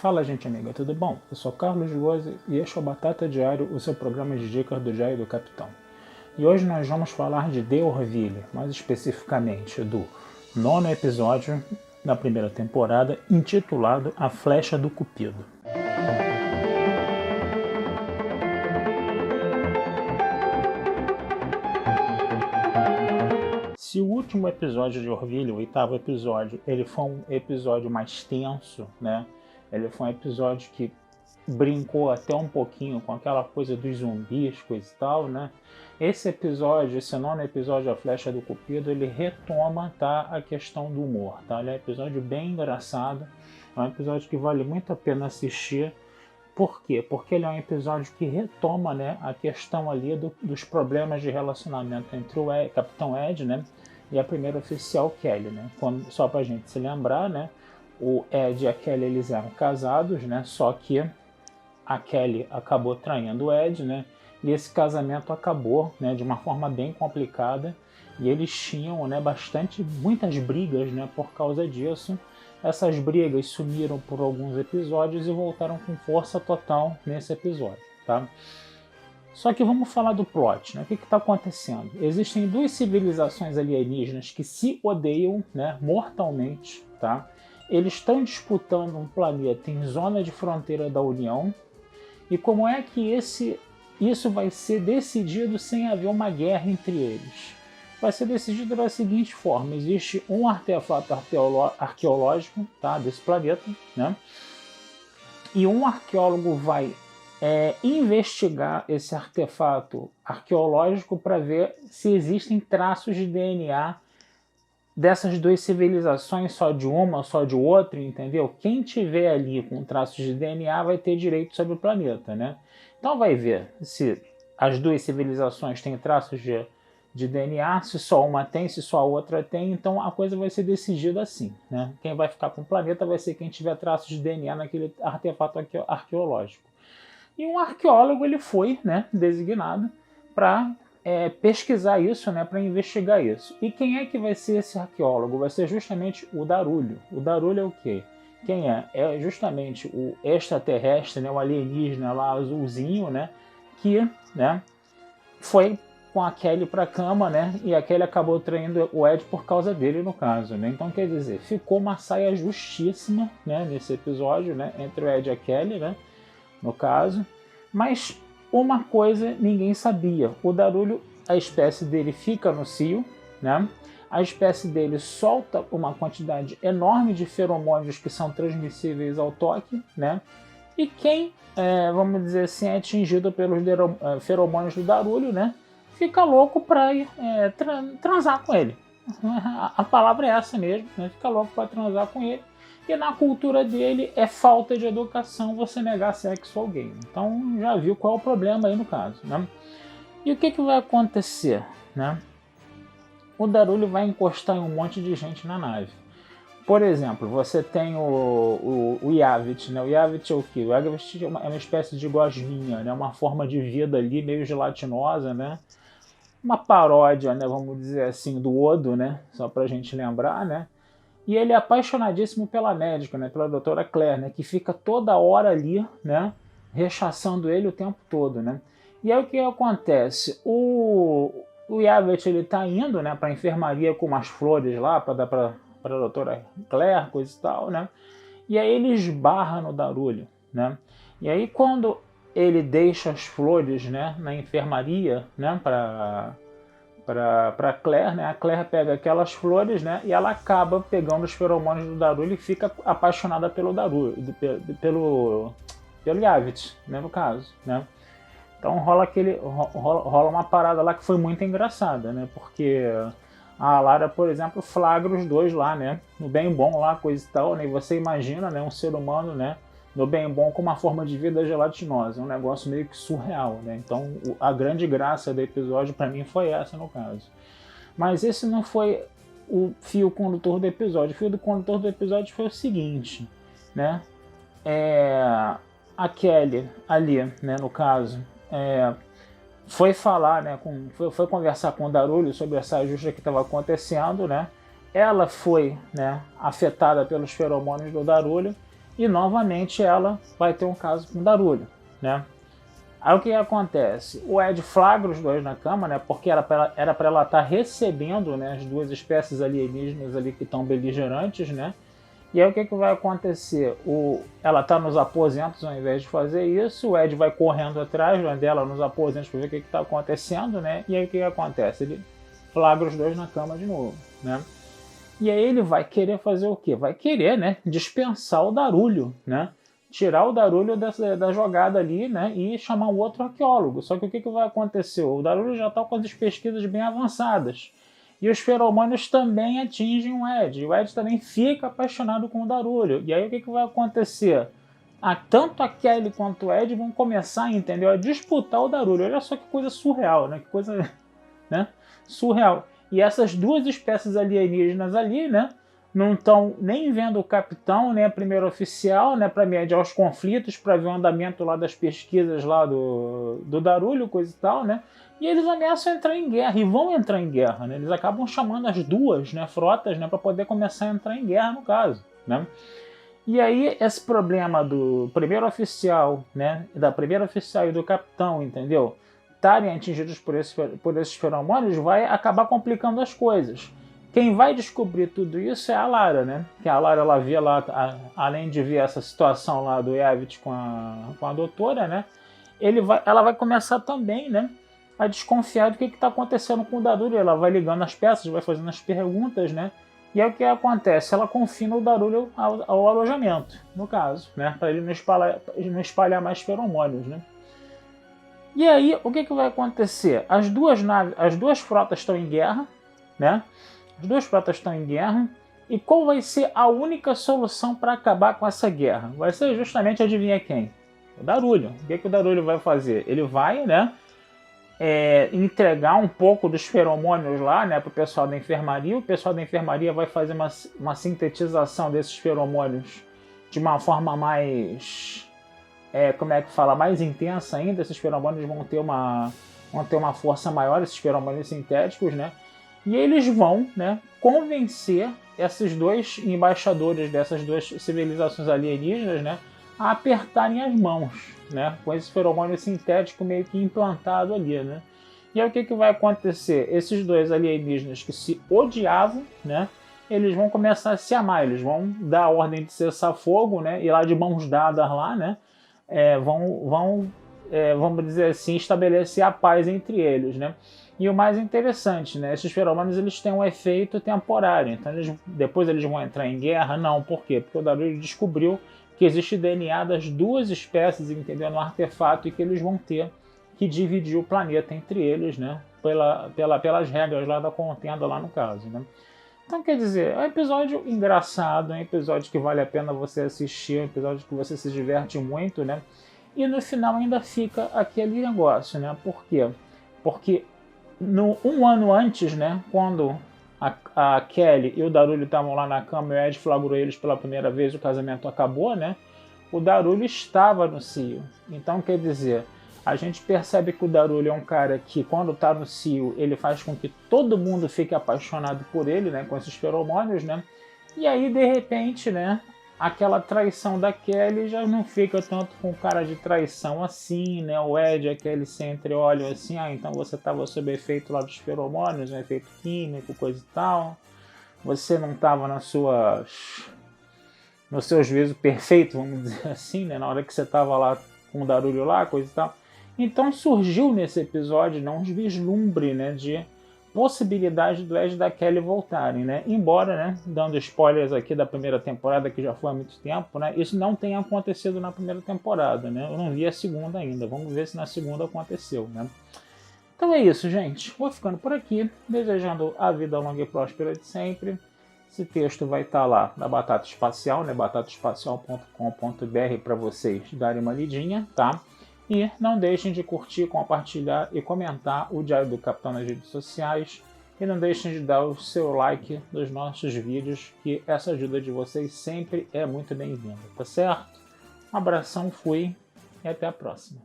Fala, gente amiga, tudo bom? Eu sou Carlos Luosi e este é o Batata Diário, o seu programa de dicas do Diário do Capitão. E hoje nós vamos falar de The Orville, mais especificamente do 9º episódio da primeira temporada, intitulado A Flecha do Cupido. Se o último episódio de Orville, o 8º episódio, ele foi um episódio mais tenso, né? Ele foi um episódio que brincou até um pouquinho com aquela coisa dos zumbis, coisa e tal, né? Esse episódio, esse 9º episódio, A Flecha do Cupido, ele retoma, tá, a questão do humor, tá? Ele é um episódio bem engraçado, é um episódio que vale muito a pena assistir. Por quê? Porque ele é um episódio que retoma, né, a questão ali dos problemas de relacionamento entre o Capitão Ed, né, e a primeira oficial Kelly, né? Só pra gente se lembrar, né, o Ed e a Kelly, eles eram casados, né, só que a Kelly acabou traindo o Ed, né, e esse casamento acabou, né, de uma forma bem complicada, e eles tinham, né, muitas brigas, né, por causa disso. Essas brigas sumiram por alguns episódios e voltaram com força total nesse episódio, tá? Só que vamos falar do plot, né? O que está acontecendo? Existem duas civilizações alienígenas que se odeiam, né, mortalmente, tá? Eles estão disputando um planeta em zona de fronteira da União. E como é que isso vai ser decidido sem haver uma guerra entre eles? Vai ser decidido da seguinte forma: existe um artefato arqueológico, tá, desse planeta, né? E um arqueólogo vai investigar esse artefato arqueológico para ver se existem traços de DNA dessas duas civilizações, só de uma, só de outra, entendeu? Quem tiver ali com traços de DNA vai ter direito sobre o planeta, né? Então vai ver se as duas civilizações têm traços de DNA, se só uma tem, se só a outra tem. Então a coisa vai ser decidida assim, né? Quem vai ficar com o planeta vai ser quem tiver traços de DNA naquele artefato arqueológico. E um arqueólogo, ele foi, né, designado para pesquisar isso, né, para investigar isso. E quem é que vai ser esse arqueólogo? Vai ser justamente o Darulho. O Darulho é o quê? Quem é? É justamente o extraterrestre, né, o alienígena lá azulzinho, né, que, né, foi com a Kelly para a cama, né, e a Kelly acabou traindo o Ed por causa dele, no caso, né. Então, quer dizer, ficou uma saia justíssima, né, nesse episódio, né, entre o Ed e a Kelly, né, no caso. Mas uma coisa ninguém sabia: o Darulho, a espécie dele fica no cio, né? A espécie dele solta uma quantidade enorme de feromônios que são transmissíveis ao toque, né? E quem, vamos dizer assim, é atingido pelos feromônios do Darulho, né, fica louco para transar com ele. A palavra é essa mesmo, né? Fica louco para transar com ele. E na cultura dele é falta de educação você negar sexo a alguém. Então já viu qual é o problema aí no caso, né? E o que vai acontecer, né? O Darulho vai encostar em um monte de gente na nave. Por exemplo, você tem o Yavit, né? O Yavit é o quê? O Yavit é uma espécie de gosminha, né? Uma forma de vida ali meio gelatinosa, né? Uma paródia, né? Vamos dizer assim, do Odo, né? Só pra gente lembrar, né? E ele é apaixonadíssimo pela médica, né, pela doutora Claire, né, que fica toda hora ali, né, rechaçando ele o tempo todo, né. E aí o que acontece? O Yavit, ele tá indo, né, para a enfermaria com umas flores lá para dar para a doutora Claire, coisa e tal, né. E aí ele esbarra no Darulho, né. E aí quando ele deixa as flores, né, na enfermaria, né, para Claire, né? A Claire pega aquelas flores, né, e ela acaba pegando os feromônios do Darulho e fica apaixonada pelo Darulho, pelo Yavit, né, no caso, né. Então rola uma parada lá que foi muito engraçada, né, porque a Lara, por exemplo, flagra os dois lá, né, no bem bom lá, coisa e tal, né, e você imagina, né, um ser humano, né, no bem bom com uma forma de vida gelatinosa, é um negócio meio que surreal, né? Então a grande graça do episódio para mim foi essa, no caso. Mas esse não foi o fio condutor do episódio. O fio condutor do episódio foi o seguinte, né? A Kelly ali, né, no caso, foi falar, né, foi conversar com o Darulho sobre essa ajuste que estava acontecendo, né? Ela foi, né, afetada pelos feromônios do Darulho. e novamente ela vai ter um caso com o Darulho, né? Aí o que acontece? O Ed flagra os dois na cama, né? Porque era para ela estar recebendo, né, as duas espécies alienígenas ali que estão beligerantes, né? E aí o que vai acontecer? Ela está nos aposentos ao invés de fazer isso, o Ed vai correndo atrás dela nos aposentos para ver o que está acontecendo, né? E aí o que acontece? Ele flagra os dois na cama de novo, né? E aí ele vai querer fazer o quê? Vai querer, né, dispensar o Darulho, né? Tirar o Darulho da jogada ali, né, e chamar um outro arqueólogo. Só que o que vai acontecer? O Darulho já está com as pesquisas bem avançadas. E os feromônios também atingem o Ed. E o Ed também fica apaixonado com o Darulho. E aí o que vai acontecer? Tanto a Kelly quanto o Ed vão começar, entendeu, a disputar o Darulho. Olha só que coisa surreal, né? Que coisa, né, surreal. E essas duas espécies alienígenas ali, né, não estão nem vendo o capitão, nem a primeira oficial, né, para mediar os conflitos, para ver o andamento lá das pesquisas lá do Darulho, coisa e tal, né? E eles ameaçam entrar em guerra, e vão entrar em guerra, né? Eles acabam chamando as duas, né, frotas, né, para poder começar a entrar em guerra, no caso, né? E aí esse problema do primeiro oficial, né, da primeira oficial e do capitão, entendeu, estarem atingidos por esses feromônios vai acabar complicando as coisas. Quem vai descobrir tudo isso é a Lara, né? Que a Lara, ela vê lá, além de ver essa situação lá do Evit com a doutora, né? Ela vai começar também, né, a desconfiar do que está acontecendo com o Darulho. Ela vai ligando as peças, vai fazendo as perguntas, né? E aí o que acontece? Ela confina o Darulho ao alojamento, no caso, né? Para ele não espalhar mais feromônios, né? E aí, o que vai acontecer? As duas frotas estão em guerra, né? As duas frotas estão em guerra. E qual vai ser a única solução para acabar com essa guerra? Vai ser justamente, adivinha quem? O Darulho. O que o Darulho vai fazer? Ele vai, né, entregar um pouco dos feromônios lá, né, para o pessoal da enfermaria. O pessoal da enfermaria vai fazer uma sintetização desses feromônios de uma forma mais... como é que fala, mais intensa ainda. Esses feromônios vão ter uma força maior, esses feromônios sintéticos, né? E eles vão, né, convencer esses dois embaixadores dessas duas civilizações alienígenas, né, a apertarem as mãos, né, com esse feromônio sintético meio que implantado ali, né? E aí o que vai acontecer? Esses dois alienígenas que se odiavam, né, eles vão começar a se amar, eles vão dar a ordem de cessar fogo, né, e lá de mãos dadas lá, né, vamos dizer assim, estabelecer a paz entre eles, né? E o mais interessante, né? Esses feromônios, eles têm um efeito temporário, então depois eles vão entrar em guerra? Não, por quê? Porque o Darulho descobriu que existe DNA das duas espécies, entendeu, no artefato, e que eles vão ter que dividir o planeta entre eles, né? Pelas regras lá da contenda, lá no caso, né? Então, quer dizer, é um episódio engraçado, é um episódio que vale a pena você assistir, é um episódio que você se diverte muito, né? E no final ainda fica aquele negócio, né? Por quê? Porque um ano antes, né, quando a Kelly e o Darulho estavam lá na cama e o Ed flagrou eles pela primeira vez, o casamento acabou, né? O Darulho estava no cio. Então, quer dizer, a gente percebe que o Darulho é um cara que, quando está no cio, ele faz com que todo mundo fique apaixonado por ele, né, com esses feromônios, né? E aí, de repente, né, aquela traição da Kelly já não fica tanto com cara de traição assim, né? O Ed e a Kelly se entreolham assim, então você estava sob efeito lá dos feromônios, um efeito químico, coisa e tal. Você não estava no seu juízo perfeito, vamos dizer assim, né? Na hora que você estava lá com o Darulho lá, coisa e tal. Então surgiu nesse episódio, né, um vislumbre, né, de possibilidade do Ed e da Kelly voltarem, né? Embora, né, dando spoilers aqui da primeira temporada, que já foi há muito tempo, né, isso não tenha acontecido na primeira temporada, né? Eu não vi a segunda ainda. Vamos ver se na segunda aconteceu, né? Então é isso, gente. Vou ficando por aqui, desejando a vida longa e próspera de sempre. Esse texto vai estar lá na Batata Espacial, né, batataespacial.com.br, para vocês darem uma lidinha, tá? E não deixem de curtir, compartilhar e comentar o Diário do Capitão nas redes sociais. E não deixem de dar o seu like nos nossos vídeos, que essa ajuda de vocês sempre é muito bem-vinda, tá certo? Um abração, fui e até a próxima.